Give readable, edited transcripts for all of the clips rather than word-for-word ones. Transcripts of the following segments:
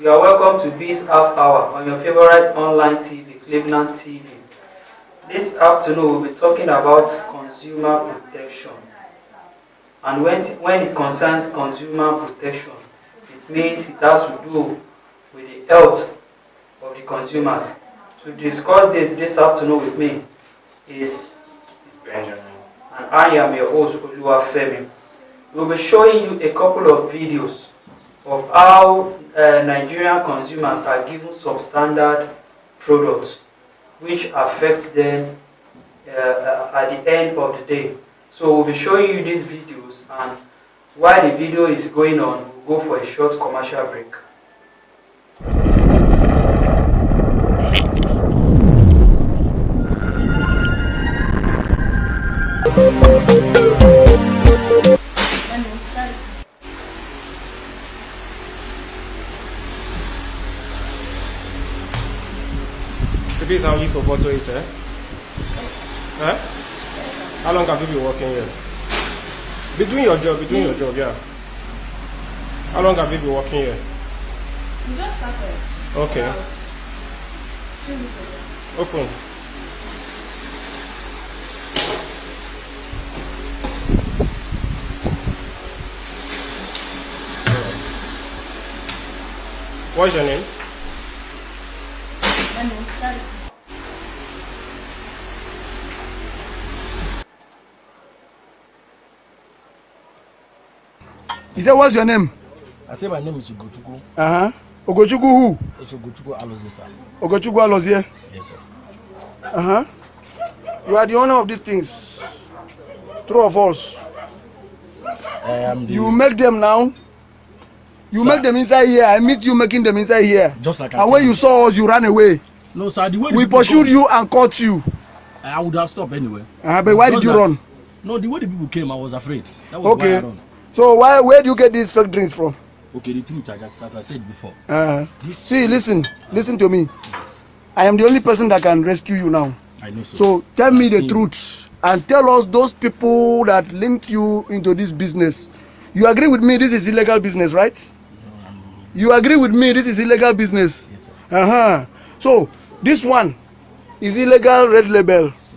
You are welcome to Biz Half Hour on your favorite online TV, Cleveland TV. This afternoon we'll be talking about consumer protection. And when it concerns consumer protection, it means it has to do with the health of the consumers. To discuss this afternoon with me is Benjamin, and I am your host, Oluwafemi. We'll be showing you a couple of videos of how Nigerian consumers are given substandard products which affects them at the end of the day. So we'll be showing you these videos, and while the video is going on, we'll go for a short commercial break. This is how you forgot to eat, eh? Huh? How long have you been working here? Between your job, yeah. How long have you been working here? We just started. Okay. 2 weeks ago. Open. What's your name? My name, Charity. He said, what's your name? I said my name is Ugochukwu. Ugochukwu who? It's Ugochukwu Alozie, sir. Ugochukwu Alozie? Yes, sir. You are the owner of these things. True or false? I am the... You make them now. You Sir. make them inside here. I meet you making them inside here. Just like And when you saw us, you ran away. No, sir, the way We pursued you and caught you. I would have stopped anyway. But why did you run? No, the way the people came, I was afraid. That was why I Okay. run. So where do you get these fake drinks from? Okay, the truth, as I said before. See, listen to me. I am the only person that can rescue you now. I know, sir. So tell me the truth and tell us those people that linked you into this business. You agree with me this is illegal business, right? You agree with me this is illegal business? Yes, sir. So this one is illegal red label. See,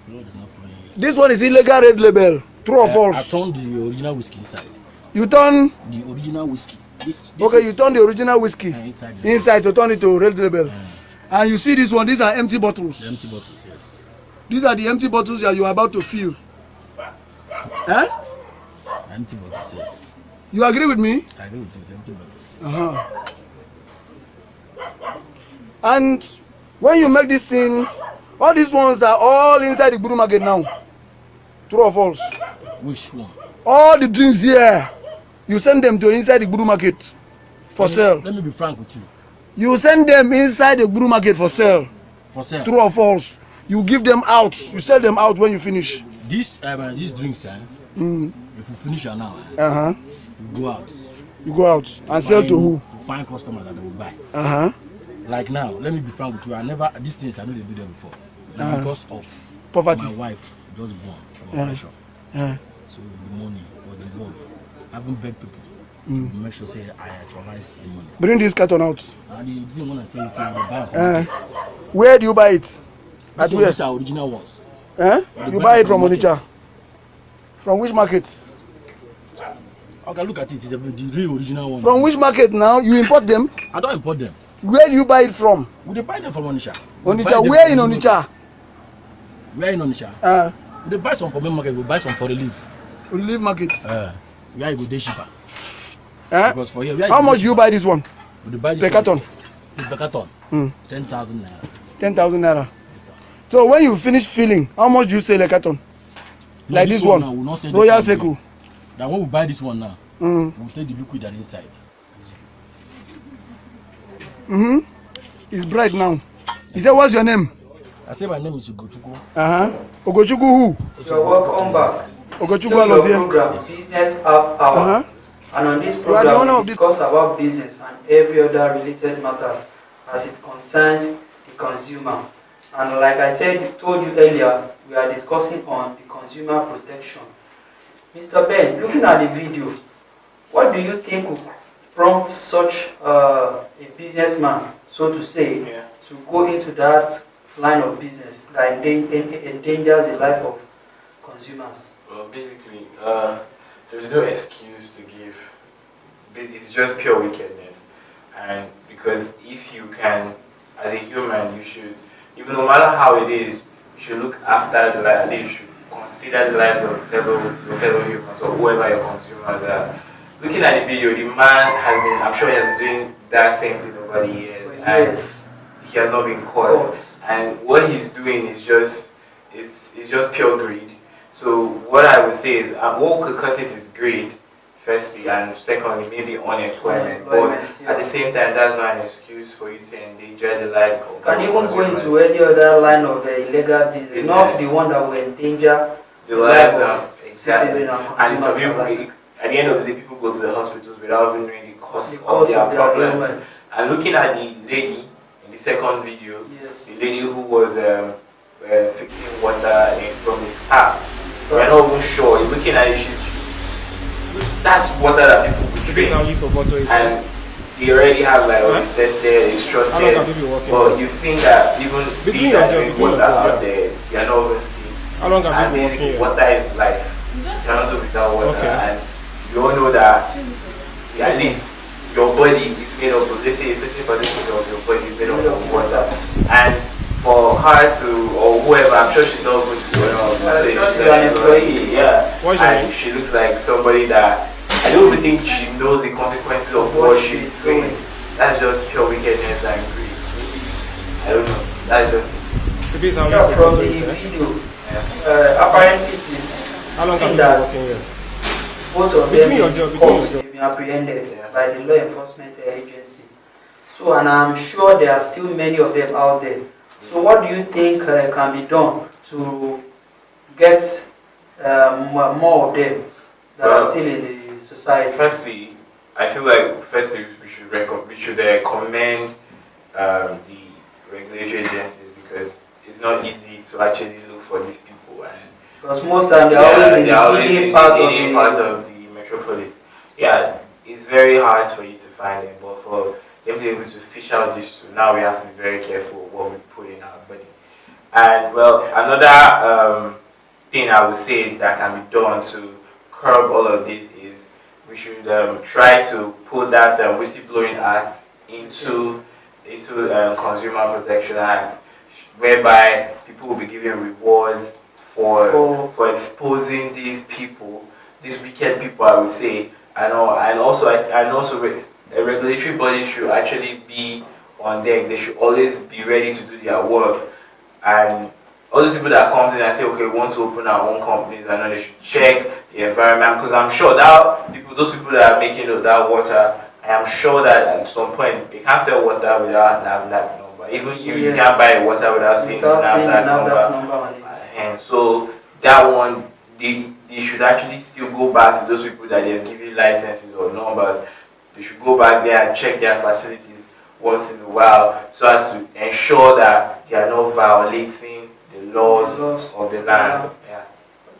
the blood is not flowing. This one is illegal red label. True or I false? turned the original whiskey inside. You turn The original whiskey. This okay. is, You turn the original whiskey inside to turn it to red label. And you see this one. These are empty bottles. The empty bottles, yes. These are the empty bottles that you are about to fill. Empty bottles, yes. You agree with me? I agree with you, empty bottles. And when you make this thing, all these ones are all inside the Guru market now. True or false? Which one? All the drinks here, you send them to inside the Guru market for sale. Let me be frank with you. You send them inside the Guru market for sale. For sale. True or false? You give them out. You sell them out when you finish. These drinks, if you finish it now, you go out. You go out and sell to who? To find customers that will buy. Like now, let me be frank with you. These things I know they do them before. Like because of Poverty. my wife just born from operation. So the money was involved. I haven't begged people to make sure say I actualize the money. Bring this carton out. And the didn't want to tell you say we buy from Where do you buy it? At so where? these are original ones. You buy it from Onitsha. From which market? Okay, look at it. It's the real original one. From which market now? You import them? I don't import them. Where do you buy it from? We dey buy them from Onitsha. Onitsha. Where in Onitsha? Where in Onitsha? We dey buy some from main market. We buy some for relief. Relief market. Where you go dey cheaper. Because for here, how much do you buy this one? We dey buy this Per carton. Per carton. 10,000 naira. 10,000 naira. Yes, sir. So when you finish filling, how much do you sell a carton? No, like this one? Now, we'll not sell Royal this one Seku. again. Then when we buy this one now, we'll take the liquid that inside. It's bright now. He said, what's your name? I say my name is Ugochukwu. Ugochukwu who? You're welcome back. Ugochukwu Still your Alozie. program, Business Half Hour. And on this program, we discuss about business and every other related matters as it concerns the consumer. And like I told you earlier, we are discussing on the consumer protection. Mr. Ben, looking at the video, what do you think prompt such a businessman, so to say, Yeah. to go into that line of business that endangers the life of consumers? Well, basically, there's no excuse to give. It's just pure wickedness. And because if you can, as a human, you should, even no matter how it is, you should look after the life. You should consider the lives of your fellow humans or whoever your consumers are. Looking at the video, the man has been, I'm sure he has been doing that same thing over the years, and Yes. he has not been caught. Caught. And what he's doing is just pure greed. So what I would say is, what could cause it is greed, firstly, and secondly, maybe unemployment. But at the same time, that's not an excuse for you to endanger the lives of Can even go consumers. into any other line of illegal business, not the one that will endanger The lives of citizens exactly. and And some consumers people, alike. at the end of the day, people go to the hospitals without even knowing the cause, The of cause their of their problems. ailments. And looking at the lady in the second video, Yes. the lady who was fixing water from the tap, So, we're not even sure. Looking at it, that's water that people could Depends how drink. you bottle it. And they already have like all this tested, it's How long trusted. have you been working? But you've seen that even Between people your that job, drink between your water job, out there, they are not even sick. How long have And you been working basically, here? water is life. You just You cannot do without water. Okay. And you all know that show me something. at least your body is made up of, let's say, a certain percentage of your body is made up of water. And for her to, or whoever, I'm sure she's not going to do she's an employee. Yeah. What's your And name? she looks like somebody that, I don't even think she knows the consequences of what she's doing. That's just pure wickedness and greed. I don't know. That's just it. Depends how you yeah, from bottle the it. video, Yeah. apparently it is How long have seen you been that working here? both of Between them your job, between your job. have been apprehended Yeah. by the law enforcement agency. So, and I'm sure there are still many of them out there. So, what do you think can be done to get more of them that are Well, still in the society? Firstly, I feel like we should commend the regulatory agencies because it's not easy to actually look for these people, and Because most times they're always in they're always the in part the of hidden part the. of the metropolis. Yeah, it's very hard for you to find them, but for them to be able to fish out these two, now we have to be very careful what we put in our body. And well, another thing I would say that can be done to curb all of this is we should try to put that whistleblowing act into Consumer Protection Act, whereby people will be given rewards for exposing these people, these wicked people, I would say, and also a regulatory body should actually be on deck. They should always be ready to do their work, and all those people that come in and say, okay, we want to open our own companies, I know they should check the environment, because I'm sure that those people that are making that water, I am sure that at some point they can't sell water without that number. Even you can't buy water without seeing that number. on it. And so that one, they should actually still go back to those people that they're giving licenses or numbers. They should go back there and check their facilities once in a while so as to ensure that they are not violating the laws of the land. Yeah.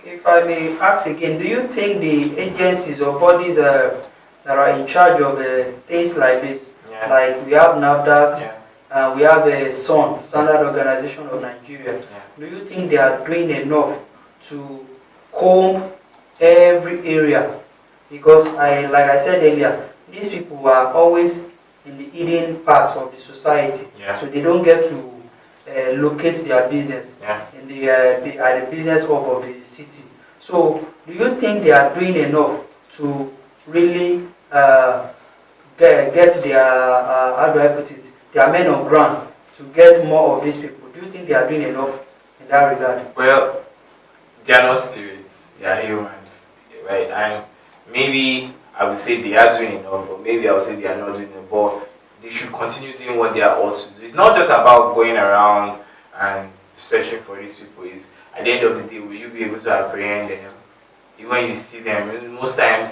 Okay, if I may ask again, do you think the agencies or bodies that are in charge of things like this, Yeah. like we have NAFDAC, Yeah. we have a SON, Standard Organization of Nigeria, Yeah. do you think they are doing enough to comb every area? Because like I said earlier, these people are always in the hidden parts of the society, Yeah. so they don't get to locate their business Yeah. in at the business hub of the city. So, do you think they are doing enough to really get their how do I put it, their men on ground to get more of these people? Do you think they are doing enough in that regard? Well, they are not spirits, they are humans, right? And maybe I would say they are doing enough, but maybe I would say they are not doing enough. But they should continue doing what they are ought to do. It's not just about going around and searching for these people. It's at the end of the day, will you be able to apprehend them? Even when you see them, most times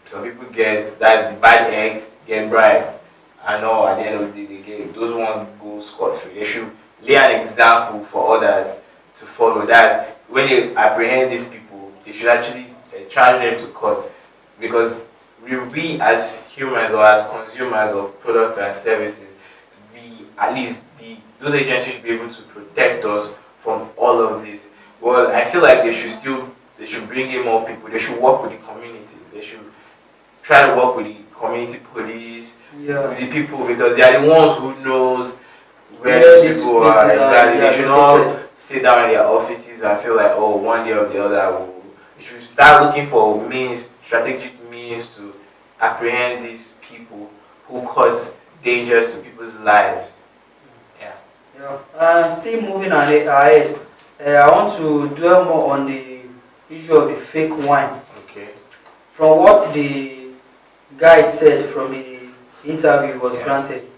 some people that's the bad eggs get bribed. I know at the end of the day, those ones go scot-free. They should lay an example for others to follow. That when they apprehend these people, they should actually charge them to court, because we as humans or as consumers of products and services, we at least those agencies should be able to protect us from all of this. Well, I feel like they should bring in more people. They should work with the communities. They should try to work with the community police, with the people, because they are the ones who knows where these people are exactly. They should not sit down in their offices and feel like, oh, one day or the other will. You should start looking for strategic means to apprehend these people who cause dangers to people's lives. Still moving ahead, I want to dwell more on the issue of the fake wine. Okay. From what the guy said from the interview was granted,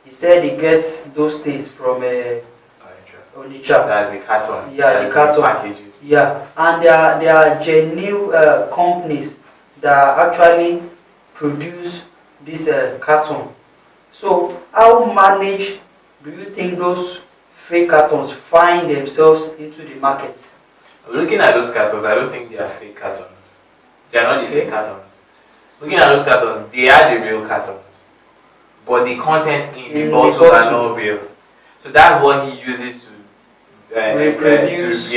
he said he gets those things from Onitsha. That's the carton. Yeah, the carton. Packaging. Yeah, and there are genuine companies that actually produce this carton. So, how managed do you think those fake cartons find themselves into the market? Looking at those cartons, I don't think they are fake cartons. They are not the fake cartons. Looking at those cartons, they are the real cartons. But the content in the bottles are not real. So that's what he uses to reproduce.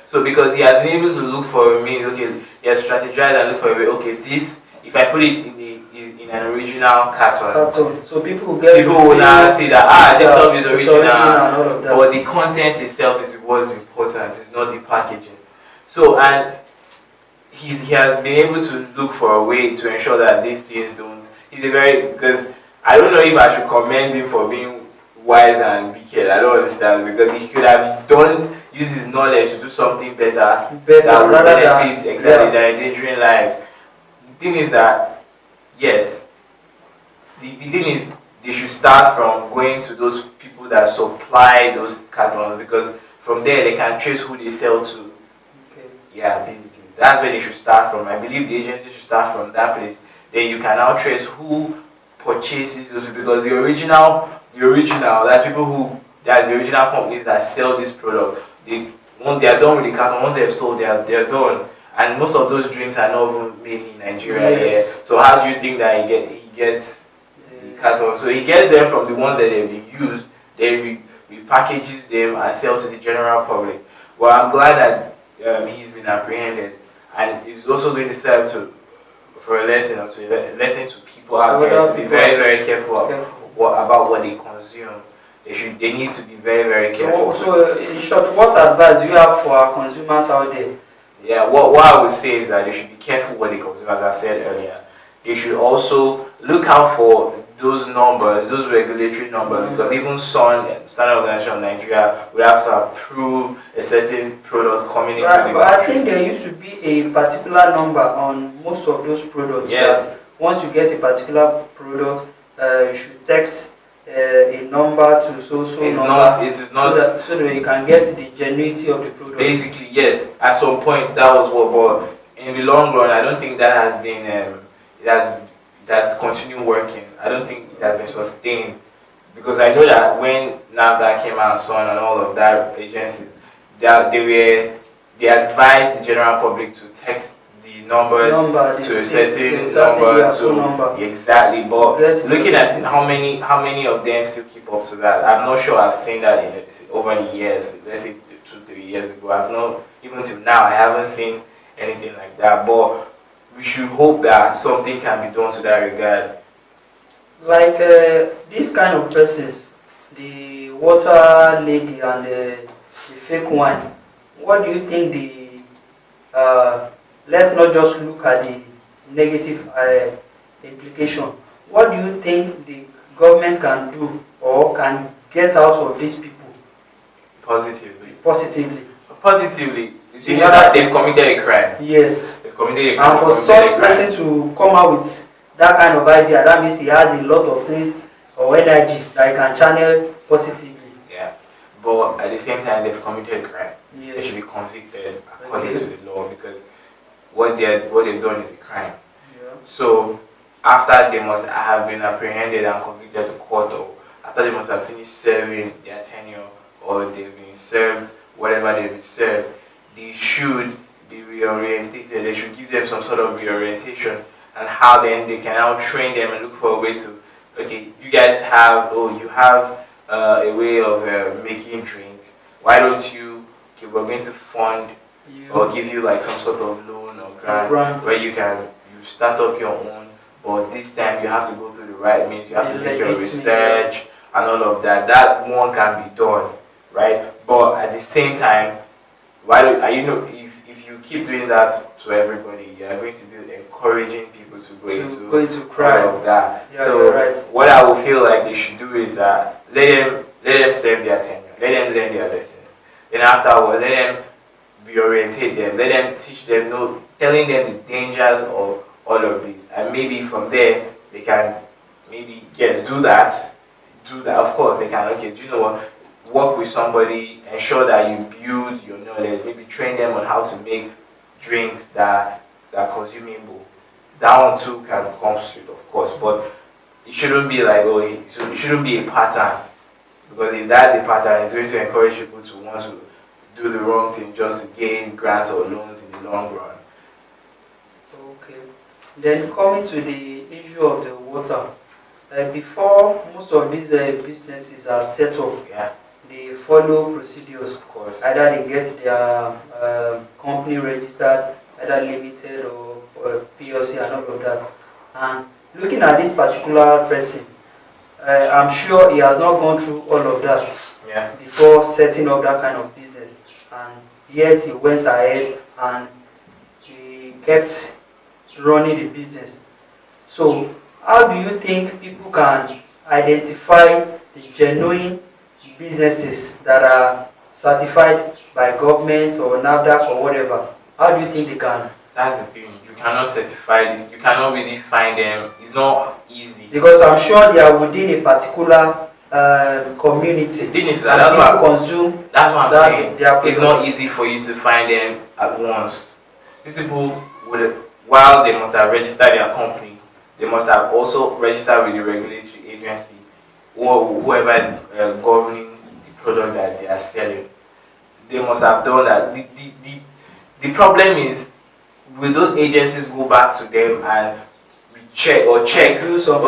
So because he has been able to look for a means, okay, he has strategized and look for a way, okay, this, if I put it in an original carton. So people will now see that this stuff is original, and but the content itself is what's important, it's not the packaging. So, and he has been able to look for a way to ensure that these things don't. Because I don't know if I should commend him for being wise and wicked. I don't understand, because he could have used his knowledge to do something better that would benefit exactly the endangering lives. The thing is that, yes, the thing is they should start from going to those people that supply those cartons, because from there they can trace who they sell to. Okay. Yeah, basically. That's where they should start from. I believe the agency should start from that place. Then you can now trace who purchases those, because the original, that's the original companies that sell this product. Once they are done with the carton, once they've sold, they are done. And most of those drinks are not even made in Nigeria. Yes. Yeah. So how do you think that he gets the carton? So he gets them from the ones that they've been used, then repackages them and sell to the general public. Well, I'm glad that he's been apprehended, and it's also going to serve for a lesson to people out there to be very, very careful about what they consume. They need to be very, very careful. So in short, what advice do you have for our consumers out there? Yeah, what I would say is that they should be careful what they consume, as I said earlier. They should also look out for those numbers, those regulatory numbers, because even Standard Organization of Nigeria would have to approve a certain product coming into the country. But I think there used to be a particular number on most of those products. Yes. Once you get a particular product, you should text a number to It is not. So that you can get the genuinity of the product. Basically, yes. At some point, that was what. But in the long run, I don't think that has been. It has continued working. I don't think it has been sustained, because I know that when NAFDAC came out and so on and all of that agencies, they advised the general public to text the numbers to a certain number. Exactly. But looking at how many of them still keep up to that, I'm not sure I've seen that over the years. Let's say 2-3 years ago, I've not, even till now, I haven't seen anything like that. But we should hope that something can be done to that regard. Like these kind of persons, the water lady and the fake wine, what do you think let's not just look at the negative implication. What do you think the government can do or can get out of these people? Positively. Positively. You know that they've committed a crime. Yes. They've committed a crime. And for such person to come out with that kind of idea, that means he has a lot of things or energy that he can channel positively. Yeah. But at the same time, they've committed a crime. Yes. They should be convicted according to the law, because what they've done is a crime. Yeah. So after they must have been apprehended and convicted to court, or after they must have finished serving their tenure, or they've been served whatever they've been served, they should be reorientated. They should give them some sort of reorientation and how then they can now train them and look for a way to, okay, you guys have, you have a way of making drinks. Why don't you, okay, we're going to fund or give you like some sort of loan or grant where you start up your own, but this time you have to go through the right means, you have to make your research and all of that. That one can be done, right? But at the same time, if you keep doing that to everybody, you are going to be encouraging people to go into all of that. Yeah, so what I would feel like they should do is that let them serve their tenure, let them learn their lessons. Then afterwards, let them reorientate them, let them teach them, telling them the dangers of all of this, and maybe from there they can maybe do that. Of course, they can. Okay, do you know what? Work with somebody, ensure that you build your knowledge, maybe train them on how to make drinks that are consumable. That one too can come straight, of course, but it shouldn't be like, it shouldn't be a pattern, because if that's a pattern, it's going to encourage people to want to do the wrong thing just to gain grants or loans in the long run. Okay. Then coming to the issue of the water, before most of these businesses are set up, they follow procedures. Of course. Either they get their company registered, either limited or PLC and all of that. And looking at this particular person, I'm sure he has not gone through all of that before setting up that kind of business. And yet he went ahead and he kept running the business. So how do you think people can identify the genuine businesses that are certified by government or NAFDAC or whatever? How do you think they can? That's the thing. You cannot certify this. You cannot really find them. It's not easy. Because I'm sure they are within a particular community. The thing is that's what I'm saying. It's not easy for you to find them at once. These people, while they must have registered their company, they must have also registered with the regulatory agency or whoever is governing the product that they are selling. They must have done that. The problem is, will those agencies go back to them and do some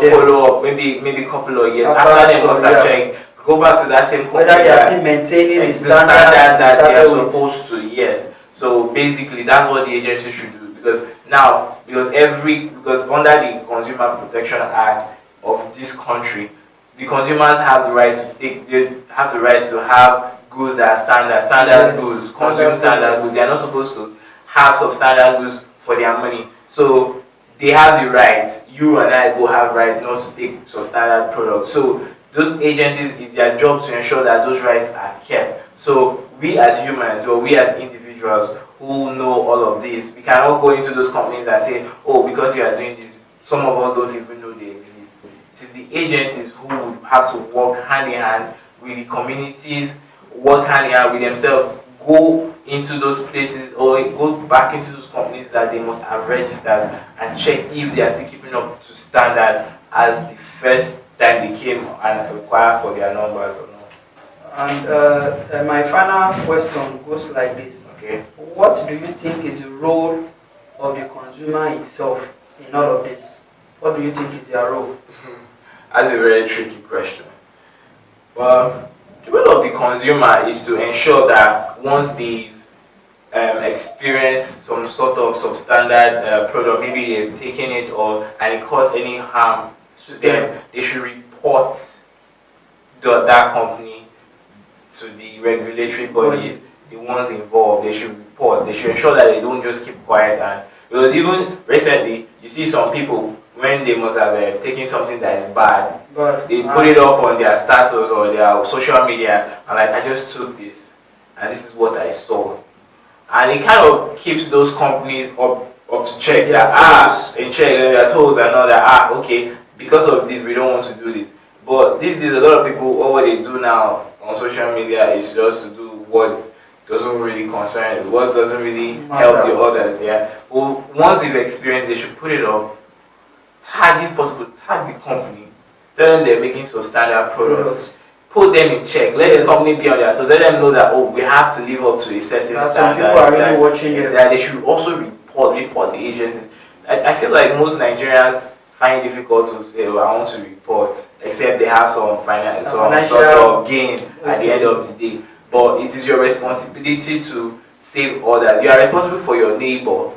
follow up, maybe a couple of years after they must have checked, go back to that same company, whether they are still maintaining the standard that they are supposed to. Yes. So basically, that's what the agency should do, because under the Consumer Protection Act of this country, the consumers have the right to have goods that are standard goods, consume standard goods. They are not supposed to have substandard goods for their money. So they have the right, you and I both have right not to take substandard products. So those agencies, it's their job to ensure that those rights are kept. So we as humans, or we as individuals who know all of this, we cannot go into those companies and say, oh, because you are doing this, some of us don't even know they exist. It is the agencies who would have to work hand in hand with the communities, work hand in hand with themselves, go into those places or go back into those companies that they must have registered and check if they are still keeping up to standard as the first time they came and required for their numbers or not. And my final question goes like this. Okay. What do you think is the role of the consumer itself in all of this? What do you think is their role? That's a very tricky question. Well, the role of the consumer is to ensure that once they've experienced some sort of substandard product, maybe they've taken it and it caused any harm to them, they should report that company to the regulatory bodies, the ones involved. They should report. They should ensure that they don't just keep quiet. And because even recently, you see some people, when they must have taken something that is bad, they put it up on their status or their social media and like, I just took this and this is what I saw. And it kind of keeps those companies up to check that, in check their toes and all that, okay, because of this, we don't want to do this. But this is a lot of people, all what they do now on social media is just to do what doesn't really concern, what doesn't really help the others, Well, once they've experienced, they should put it up, tag if possible, tag the company, tell them they're making substandard products, put them in check, let this company be on their toes, let them know that, we have to live up to a certain standard. Some people are really watching They should also report the agencies. I feel like most Nigerians find it difficult to say, "Oh, I want to report," except they have some some sort of gain at the end of the day. But it is your responsibility to save others. You are responsible for your neighbor,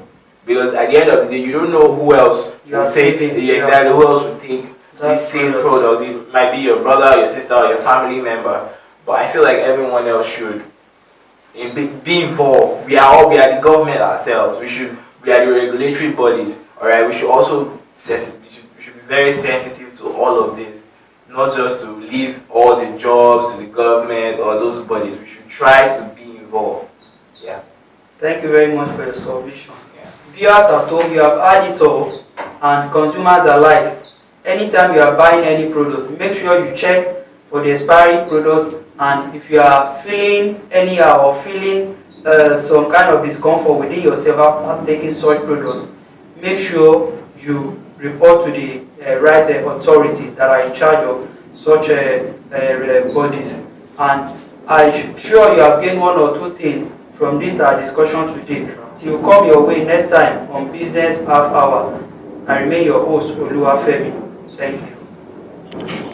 because at the end of the day, you don't know who else You are will take saving, exactly who else will take That the same product. product. It might be your brother, your sister, or your family member. But I feel like everyone else should be involved. We are the government ourselves. We are the regulatory bodies. All right. We should also we should be very sensitive to all of this, not just to leave all the jobs to the government or those bodies. We should try to be involved. Yeah. Thank you very much for your submission. Yeah. Viewers have told you have had it all, and consumers alike. Anytime you are buying any product, make sure you check for the expiry product, and if you are feeling anyhow or feeling some kind of discomfort within yourself after taking such product, make sure you report to the right authority that are in charge of such bodies. And I'm sure you have gained one or two things from this our discussion today. Till come your way next time on Business Half Hour. I remain your host, Oluwafemi. Thank you.